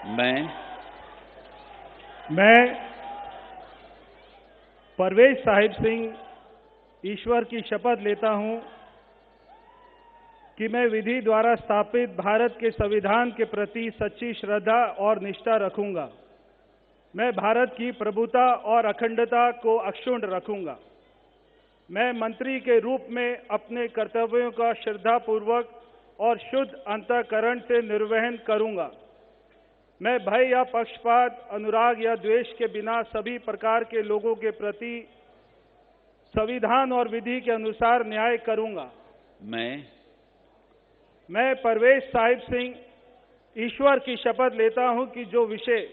मैं परवेज साहिब सिंह ईश्वर की शपथ लेता हूं कि मैं विधि द्वारा स्थापित भारत के संविधान के प्रति सच्ची श्रद्धा और निष्ठा रखूंगा। मैं भारत की प्रभुता और अखंडता को अक्षुण्ण रखूंगा। मैं मंत्री के रूप में अपने कर्तव्यों का श्रद्धापूर्वक और शुद्ध अंतःकरण से निर्वहन करूंगा। मैं भय या पक्षपात, अनुराग या द्वेष के बिना सभी प्रकार के लोगों के प्रति संविधान और विधि के अनुसार न्याय करूंगा। मैं परवेज साहिब सिंह ईश्वर की शपथ लेता हूं कि जो विषय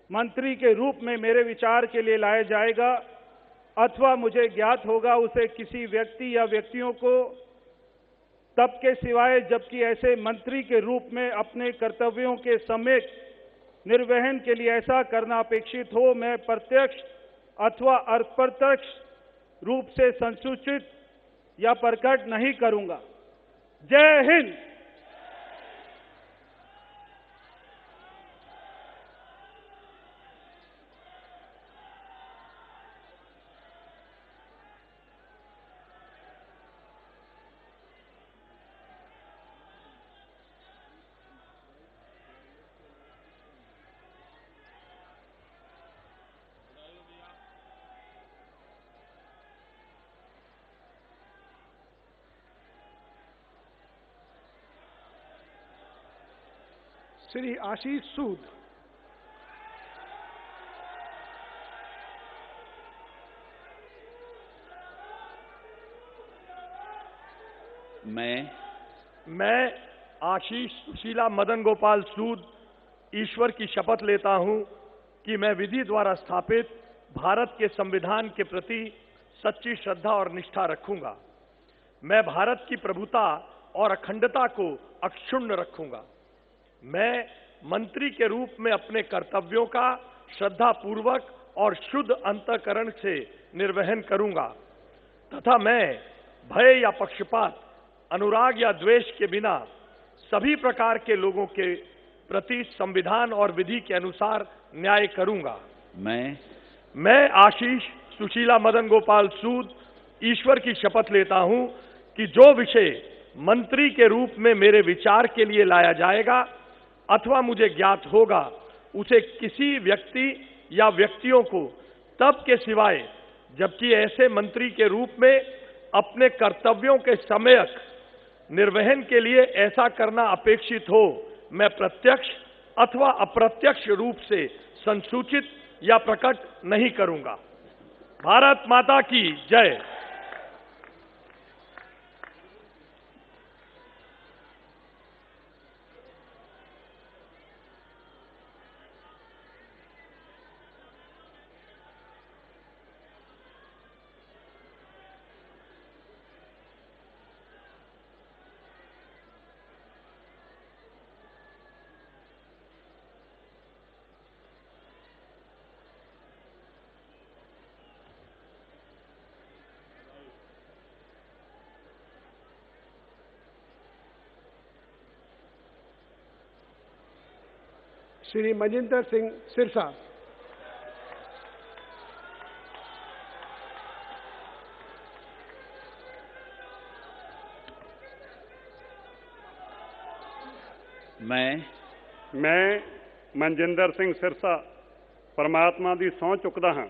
मंत्री के रूप में मेरे विचार के लिए लाया जाएगा अथवा मुझे ज्ञात होगा, उसे किसी व्यक्ति या व्यक्तियों को तब के सिवाय जबकि ऐसे मंत्री के रूप में अपने कर्तव्यों के सम्यक निर्वहन के लिए ऐसा करना अपेक्षित हो, मैं प्रत्यक्ष अथवा अप्रत्यक्ष रूप से संसूचित या प्रकट नहीं करूंगा। जय हिंद। श्री आशीष सूद। मैं आशीष सुशीला मदन गोपाल सूद ईश्वर की शपथ लेता हूं कि मैं विधि द्वारा स्थापित भारत के संविधान के प्रति सच्ची श्रद्धा और निष्ठा रखूंगा। मैं भारत की प्रभुता और अखंडता को अक्षुण्ण रखूंगा। मैं मंत्री के रूप में अपने कर्तव्यों का श्रद्धापूर्वक और शुद्ध अंतःकरण से निर्वहन करूंगा तथा मैं भय या पक्षपात, अनुराग या द्वेष के बिना सभी प्रकार के लोगों के प्रति संविधान और विधि के अनुसार न्याय करूंगा। मैं आशीष सुशीला मदन गोपाल सूद ईश्वर की शपथ लेता हूं कि जो विषय मंत्री के रूप में मेरे विचार के लिए लाया जाएगा अथवा मुझे ज्ञात होगा, उसे किसी व्यक्ति या व्यक्तियों को तब के सिवाय जबकि ऐसे मंत्री के रूप में अपने कर्तव्यों के सम्यक निर्वहन के लिए ऐसा करना अपेक्षित हो, मैं प्रत्यक्ष अथवा अप्रत्यक्ष रूप से संसूचित या प्रकट नहीं करूंगा। भारत माता की जय। श्री मजिंदर सिंह सिरसा। मैं मनजिंदर सिंह सिरसा परमात्मा ਦੀ ਸਹੁੰ ਚੁੱਕਦਾ ਹਾਂ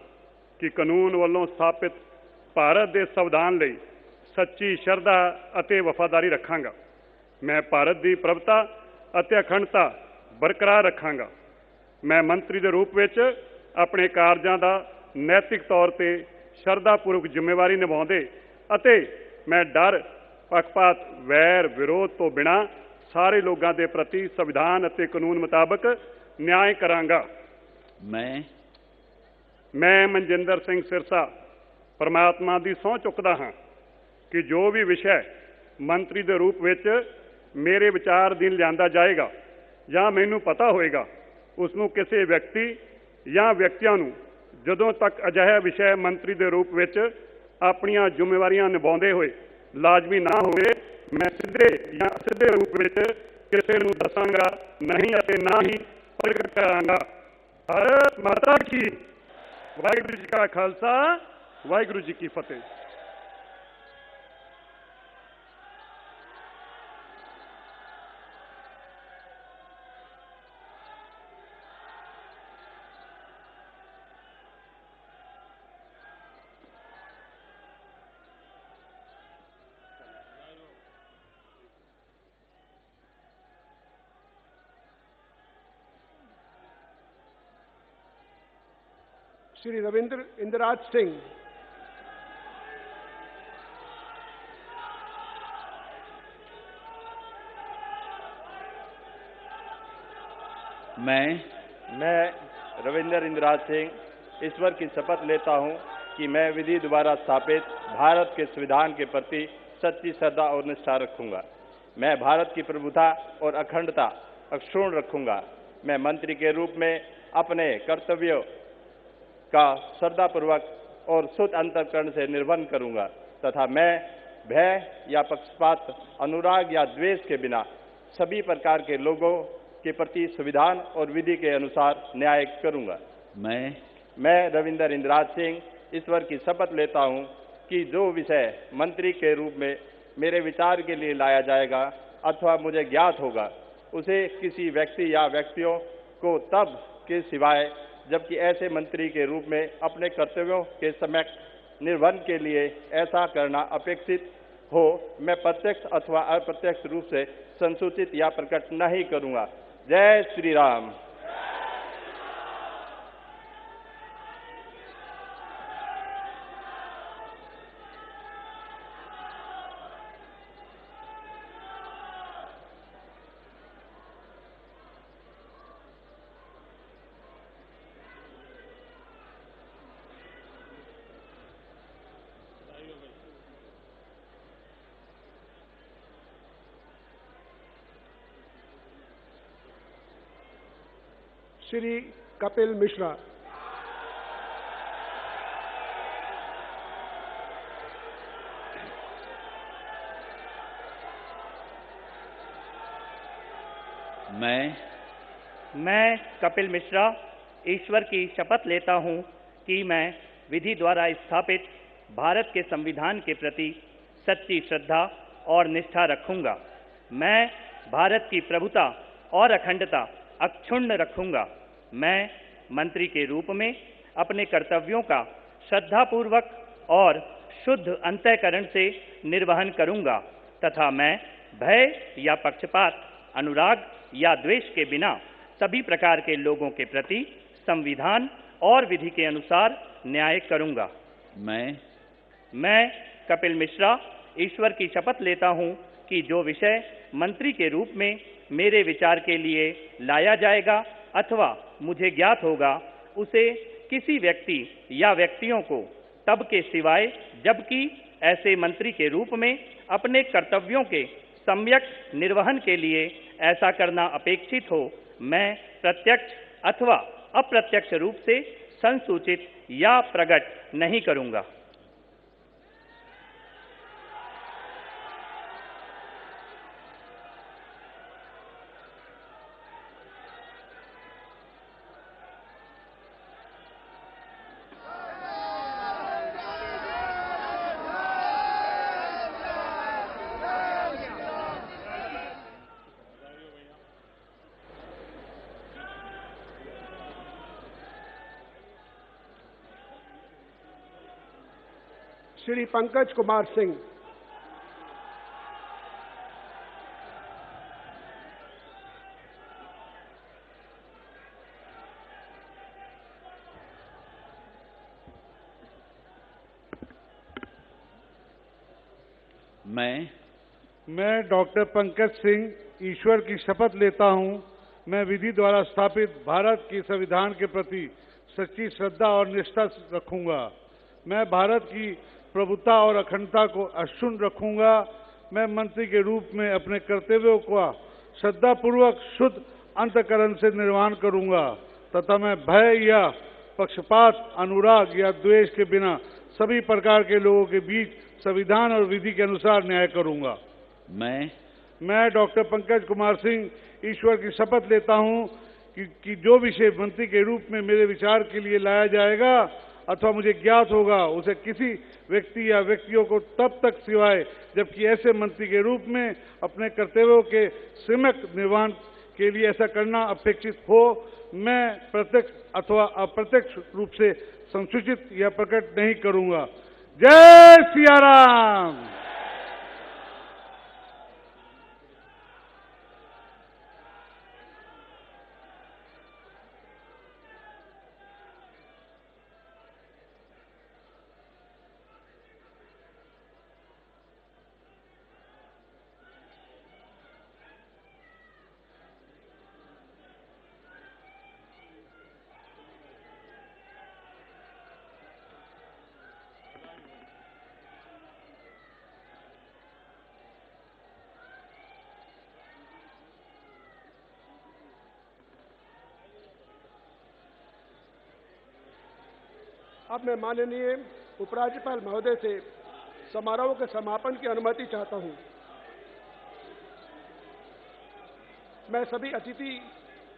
ਕਿ ਕਾਨੂੰਨ ਵੱਲੋਂ ਸਥਾਪਿਤ ਭਾਰਤ ਦੇ ਸੰਵਿਧਾਨ ਲਈ ਸੱਚੀ ਸ਼ਰਧਾ ਅਤੇ ਵਫਾਦਾਰੀ ਰੱਖਾਂਗਾ। ਮੈਂ ਭਾਰਤ ਦੀ ਪ੍ਰਭੁਤਾ ਅਤੇ ਅਖੰਡਤਾ ਬਰਕਰਾਰ ਰੱਖਾਂਗਾ। ਮੈਂ ਮੰਤਰੀ ਦੇ ਰੂਪ ਵਿੱਚ ਆਪਣੇ ਕਾਰਜਾਂ ਦਾ ਨੈਤਿਕ ਤੌਰ ਤੇ ਸ਼ਰਧਾਪੂਰਵਕ ਜ਼ਿੰਮੇਵਾਰੀ ਨਿਭਾਉਂਦੇ ਅਤੇ ਮੈਂ ਡਰ, ਪੱਖਪਾਤ, ਵੈਰ, ਵਿਰੋਧ ਤੋਂ ਬਿਨਾਂ ਸਾਰੇ ਲੋਕਾਂ ਦੇ ਪ੍ਰਤੀ ਸੰਵਿਧਾਨ ਅਤੇ ਕਾਨੂੰਨ ਮੁਤਾਬਕ ਨਿਆਂ ਕਰਾਂਗਾ। ਮੈਂ ਮਨਜਿੰਦਰ ਸਿੰਘ ਸਿਰਸਾ ਪਰਮਾਤਮਾ ਦੀ ਸਹੁੰ ਚੁੱਕਦਾ ਹਾਂ ਕਿ ਜੋ ਵੀ ਵਿਸ਼ਾ ਮੰਤਰੀ ਦੇ ਰੂਪ ਵਿੱਚ ਮੇਰੇ ਵਿਚਾਰ ਅਧੀਨ ਲਿਆਂਦਾ ਜਾਏਗਾ ਜਾਂ ਮੈਨੂੰ ਪਤਾ ਹੋਏਗਾ, ਉਸ ਨੂੰ ਕਿਸੇ ਵਿਅਕਤੀ ਜਾਂ ਵਿਅਕਤੀਆਂ ਨੂੰ ਜਦੋਂ ਤੱਕ ਅਜਿਹਾ ਵਿਸ਼ਾ ਮੰਤਰੀ ਦੇ ਰੂਪ ਵਿੱਚ ਆਪਣੀਆਂ ਜ਼ਿੰਮੇਵਾਰੀਆਂ ਨਿਭਾਉਂਦੇ ਹੋਏ ਲਾਜ਼ਮੀ ਨਾ ਹੋਵੇ, ਮੈਂ ਸਿੱਧੇ ਜਾਂ ਅਸਿੱਧੇ ਰੂਪ ਵਿੱਚ ਕਿਸੇ ਨੂੰ ਦੱਸਾਂਗਾ ਨਹੀਂ ਅਤੇ ਨਾ ਹੀ प्रगट करांगा। भारत माता की। वाहिगुरु जी का खालसा, वाहिगुरु जी की फतेह। श्री रविंद्र इंद्रराज सिंह। मैं रविंद्र इंद्रराज सिंह ईश्वर की शपथ लेता हूं कि मैं विधि द्वारा स्थापित भारत के संविधान के प्रति सच्ची श्रद्धा और निष्ठा रखूंगा। मैं भारत की प्रभुता और अखंडता अक्षुण्ण रखूंगा। मैं मंत्री के रूप में अपने कर्तव्यों का श्रद्धापूर्वक और शुद्ध अंतःकरण से निर्वहन करूंगा तथा मैं भय या पक्षपात, अनुराग या द्वेष के बिना सभी प्रकार के लोगों के प्रति संविधान और विधि के अनुसार न्याय करूंगा। मैं रविंद्र इंद्रराज सिंह ईश्वर की शपथ लेता हूं कि जो विषय मंत्री के रूप में मेरे विचार के लिए लाया जाएगा अथवा मुझे ज्ञात होगा, उसे किसी व्यक्ति या व्यक्तियों को तब के सिवाय जबकि ऐसे मंत्री के रूप में अपने कर्तव्यों के सम्यक निर्वहन के लिए ऐसा करना अपेक्षित हो, मैं प्रत्यक्ष अथवा अप्रत्यक्ष रूप से संसूचित या प्रकट नहीं करूंगा। जय श्री राम। श्री कपिल मिश्रा। मैं कपिल मिश्रा ईश्वर की शपथ लेता हूं कि मैं विधि द्वारा स्थापित भारत के संविधान के प्रति सच्ची श्रद्धा और निष्ठा रखूंगा। मैं भारत की प्रभुता और अखंडता अक्षुण्ण रखूंगा। मैं मंत्री के रूप में अपने कर्तव्यों का श्रद्धापूर्वक और शुद्ध अंतःकरण से निर्वहन करूंगा तथा मैं भय या पक्षपात, अनुराग या द्वेष के बिना सभी प्रकार के लोगों के प्रति संविधान और विधि के अनुसार न्याय करूंगा। मैं कपिल मिश्रा ईश्वर की शपथ लेता हूं कि जो विषय मंत्री के रूप में मेरे विचार के लिए लाया जाएगा अथवा मुझे ज्ञात होगा, उसे किसी व्यक्ति या व्यक्तियों को तब के सिवाय जबकि ऐसे मंत्री के रूप में अपने कर्तव्यों के सम्यक निर्वहन के लिए ऐसा करना अपेक्षित हो, मैं प्रत्यक्ष अथवा अप्रत्यक्ष रूप से संसूचित या प्रकट नहीं करूंगा। श्री पंकज कुमार सिंह। मैं डॉक्टर पंकज सिंह ईश्वर की शपथ लेता हूं, मैं विधि द्वारा स्थापित भारत के संविधान के प्रति सच्ची श्रद्धा और निष्ठा रखूंगा। मैं भारत की प्रभुता और अखंडता को अक्षुण्ण रखूंगा। मैं मंत्री के रूप में अपने कर्तव्यों का श्रद्धापूर्वक शुद्ध अंतःकरण से निर्वहन करूंगा तथा मैं भय या पक्षपात, अनुराग या द्वेष के बिना सभी प्रकार के लोगों के बीच संविधान और विधि के अनुसार न्याय करूंगा। मैं डॉक्टर पंकज कुमार सिंह ईश्वर की शपथ लेता हूं कि जो विषय मंत्री के रूप में मेरे विचार के लिए लाया जाएगा अथवा मुझे ज्ञात होगा उसे किसी व्यक्ति या व्यक्तियों को तब तक सिवाय जबकि ऐसे मंत्री के रूप में अपने कर्तव्यों के सम्यक निर्वहन के लिए ऐसा करना अपेक्षित हो, मैं प्रत्यक्ष अथवा अप्रत्यक्ष रूप से संसूचित या प्रकट नहीं करूंगा। जय सिया राम। अब मैं माननीय उपराज्यपाल महोदय से समारोह के समापन की अनुमति चाहता हूं। मैं सभी अतिथि